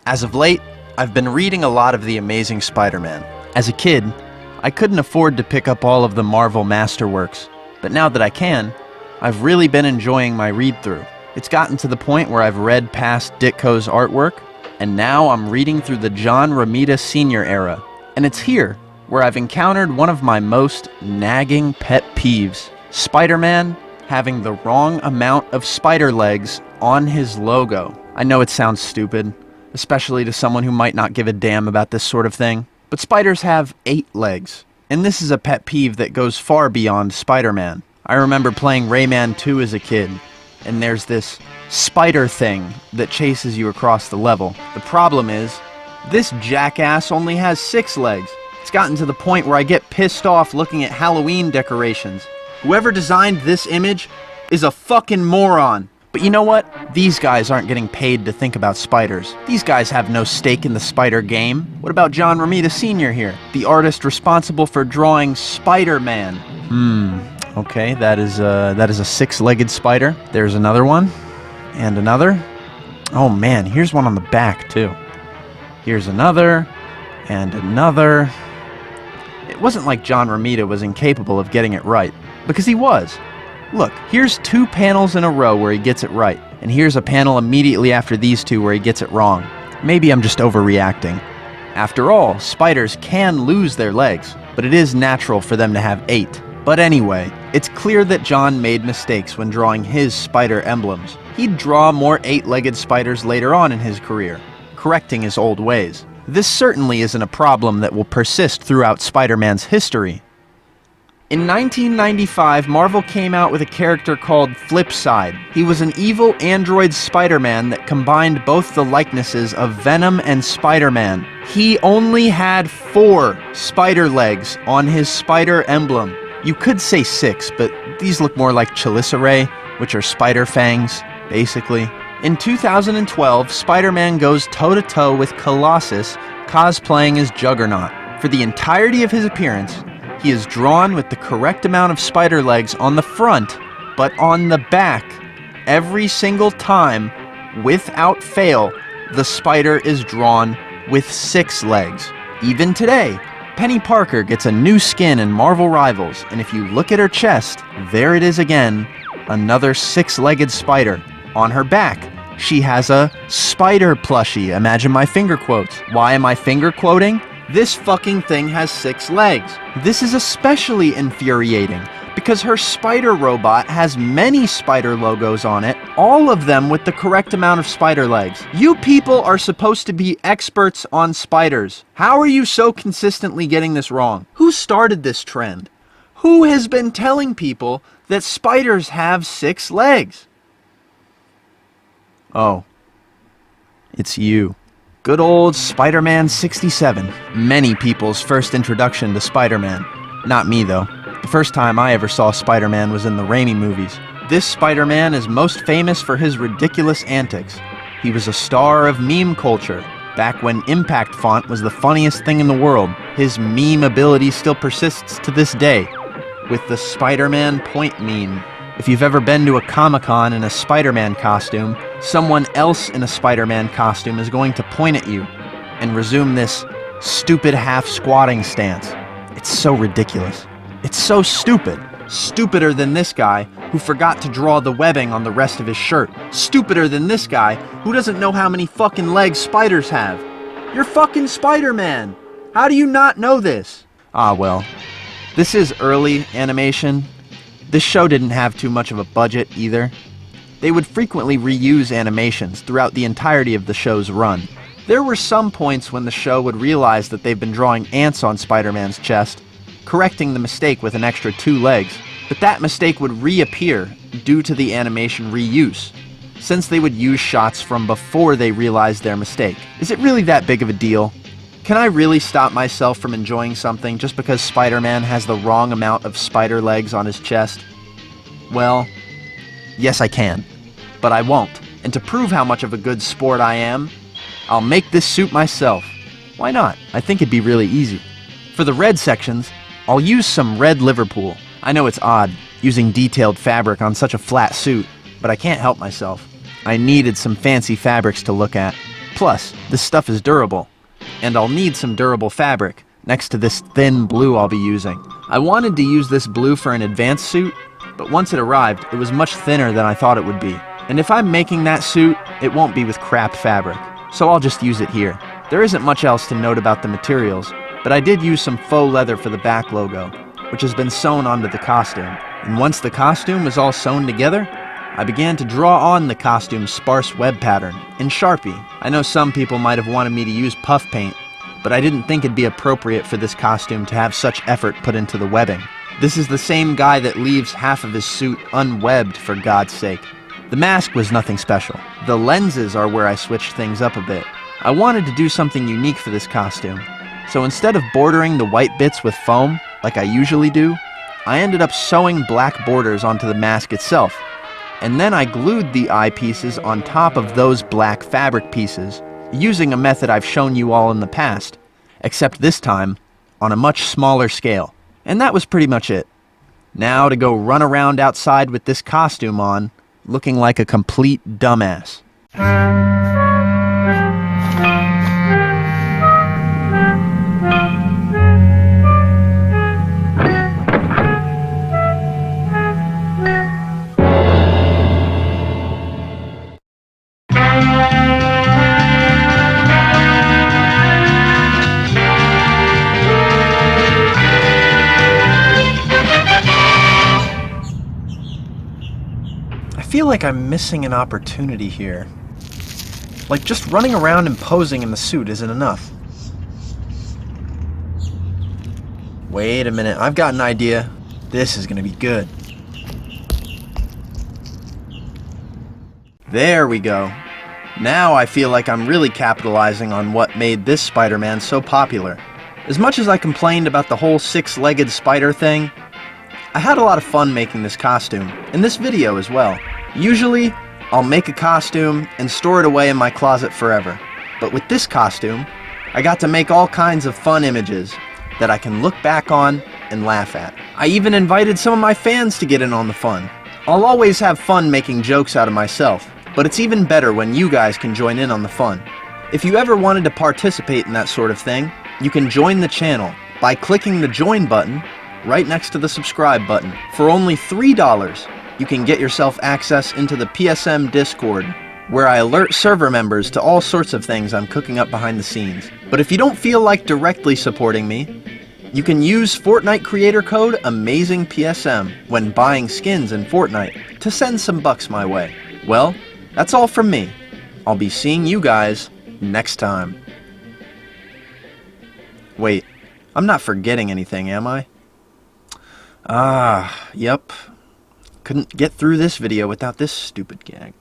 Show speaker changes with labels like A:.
A: As of late, I've been reading a lot of The Amazing Spider-Man. As a kid, I couldn't afford to pick up all of the Marvel masterworks, but now that I can, I've really been enjoying my read-through. It's gotten to the point where I've read past Ditko's artwork, and now I'm reading through the John Romita Sr. era. And it's here where I've encountered one of my most nagging pet peeves: Spider-Man having the wrong amount of spider legs on his logo. I know it sounds stupid, especially to someone who might not give a damn about this sort of thing, but spiders have 8 legs. And this is a pet peeve that goes far beyond Spider-Man. I remember playing Rayman 2 as a kid, and there's this spider thing that chases you across the level. The problem is, this jackass only has 6 legs. It's gotten to the point where I get pissed off looking at Halloween decorations. Whoever designed this image is a fucking moron. But you know what? These guys aren't getting paid to think about spiders. These guys have no stake in the spider game. What about John Romita Sr. here, the artist responsible for drawing Spider-Man? Okay, that is a 6-legged spider. There's another one, and another. Oh man, here's one on the back too. Here's another, and another. It wasn't like John Romita was incapable of getting it right, because he was. Look, here's 2 panels in a row where he gets it right, and here's a panel immediately after these 2 where he gets it wrong. Maybe I'm just overreacting. After all, spiders can lose their legs, but it is natural for them to have 8. But anyway, it's clear that John made mistakes when drawing his spider emblems. He'd draw more 8-legged spiders later on in his career, correcting his old ways. This certainly isn't a problem that will persist throughout Spider-Man's history. In 1995, Marvel came out with a character called Flipside. He was an evil android Spider-Man that combined both the likenesses of Venom and Spider-Man. He only had 4 spider legs on his spider emblem. You could say 6, but these look more like chelicerae, which are spider fangs, basically. In 2012, Spider-Man goes toe-to-toe with Colossus, cosplaying as Juggernaut. For the entirety of his appearance, he is drawn with the correct amount of spider legs on the front, but on the back, every single time, without fail, the spider is drawn with 6 legs. Even today, Penny Parker gets a new skin in Marvel Rivals, and if you look at her chest, there it is again, another 6-legged spider. On her back, she has a spider plushie. Imagine my finger quotes. Why am I finger quoting? This fucking thing has 6 legs. This is especially infuriating because her spider robot has many spider logos on it, all of them with the correct amount of spider legs. You people are supposed to be experts on spiders. How are you so consistently getting this wrong? Who started this trend? Who has been telling people that spiders have 6 legs? Oh, it's you. Good old Spider-Man 67. Many people's first introduction to Spider-Man. Not me, though. The first time I ever saw Spider-Man was in the Raimi movies. This Spider-Man is most famous for his ridiculous antics. He was a star of meme culture, back when Impact font was the funniest thing in the world. His meme ability still persists to this day, with the Spider-Man point meme. If you've ever been to a Comic-Con in a Spider-Man costume, someone else in a Spider-Man costume is going to point at you and resume this stupid half-squatting stance. It's so ridiculous. It's so stupid. Stupider than this guy who forgot to draw the webbing on the rest of his shirt. Stupider than this guy who doesn't know how many fucking legs spiders have. You're fucking Spider-Man. How do you not know this? Ah, well. This is early animation. This show didn't have too much of a budget either. They would frequently reuse animations throughout the entirety of the show's run. There were some points when the show would realize that they've been drawing ants on Spider-Man's chest, correcting the mistake with an extra 2 legs, but that mistake would reappear due to the animation reuse, since they would use shots from before they realized their mistake. Is it really that big of a deal? Can I really stop myself from enjoying something just because Spider-Man has the wrong amount of spider legs on his chest? Well, yes I can, but I won't. And to prove how much of a good sport I am, I'll make this suit myself. Why not? I think it'd be really easy. For the red sections, I'll use some red Liverpool. I know it's odd, using detailed fabric on such a flat suit, but I can't help myself. I needed some fancy fabrics to look at. Plus, this stuff is durable, and I'll need some durable fabric next to this thin blue I'll be using. I wanted to use this blue for an advanced suit, but once it arrived, it was much thinner than I thought it would be. And if I'm making that suit, it won't be with crap fabric, so I'll just use it here. There isn't much else to note about the materials, but I did use some faux leather for the back logo, which has been sewn onto the costume. And once the costume was all sewn together, I began to draw on the costume's sparse web pattern in Sharpie. I know some people might have wanted me to use puff paint, but I didn't think it'd be appropriate for this costume to have such effort put into the webbing. This is the same guy that leaves half of his suit unwebbed, for God's sake. The mask was nothing special. The lenses are where I switched things up a bit. I wanted to do something unique for this costume, so instead of bordering the white bits with foam, like I usually do, I ended up sewing black borders onto the mask itself, and then I glued the eyepieces on top of those black fabric pieces, using a method I've shown you all in the past, except this time on a much smaller scale. And that was pretty much it. Now to go run around outside with this costume on, looking like a complete dumbass. I feel like I'm missing an opportunity here. Like, just running around and posing in the suit isn't enough. Wait a minute, I've got an idea. This is gonna be good. There we go. Now I feel like I'm really capitalizing on what made this Spider-Man so popular. As much as I complained about the whole six-legged spider thing, I had a lot of fun making this costume, and this video as well. Usually, I'll make a costume and store it away in my closet forever. But with this costume, I got to make all kinds of fun images that I can look back on and laugh at. I even invited some of my fans to get in on the fun. I'll always have fun making jokes out of myself, but it's even better when you guys can join in on the fun. If you ever wanted to participate in that sort of thing, you can join the channel by clicking the join button right next to the subscribe button. For only $3, you can get yourself access into the PSM Discord, where I alert server members to all sorts of things I'm cooking up behind the scenes. But if you don't feel like directly supporting me, you can use Fortnite creator code AmazingPSM when buying skins in Fortnite to send some bucks my way. Well, that's all from me. I'll be seeing you guys next time. Wait, I'm not forgetting anything, am I? Yep. Couldn't get through this video without this stupid gag.